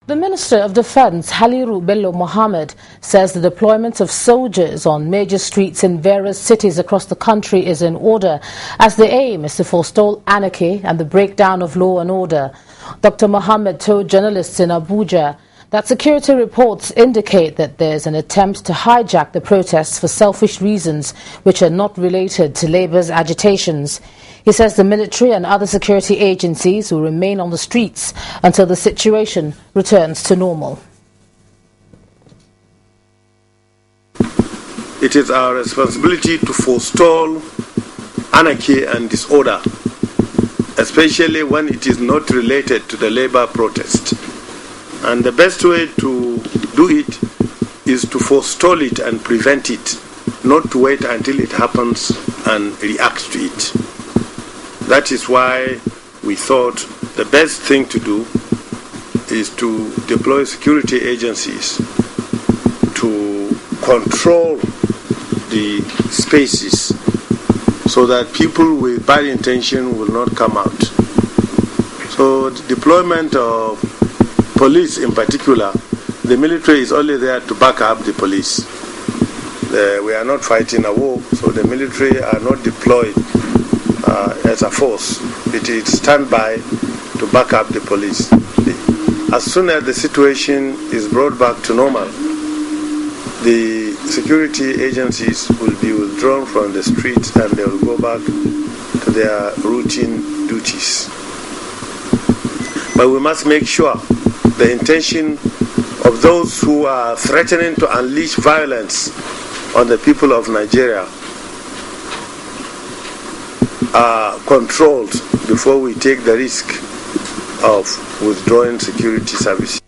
The Minister of Defence, Haliru Bello Mohammed, says the deployment of soldiers on major streets in various cities across the country is in order, as the aim is to forestall anarchy and the breakdown of law and order. Dr. Mohammed told journalists in Abuja that security reports indicate that there is an attempt to hijack the protests for selfish reasons which are not related to labour's agitations. He says the military and other security agencies will remain on the streets until the situation returns to normal. It is our responsibility to forestall anarchy and disorder, especially when it is not related to the labour protest. And the best way to do it is to forestall it and prevent it, not to wait until it happens and react to it. That is why we thought the best thing to do is to deploy security agencies to control the spaces so that people with bad intention will not come out. So the deployment of police in particular, the military is only there to back up the police. We are not fighting a war, so the military are not deployed as a force. It is standby to back up the police. As soon as the situation is brought back to normal, the security agencies will be withdrawn from the streets and they will go back to their routine duties. But we must make sure the intention of those who are threatening to unleash violence on the people of Nigeria are controlled before we take the risk of withdrawing security services.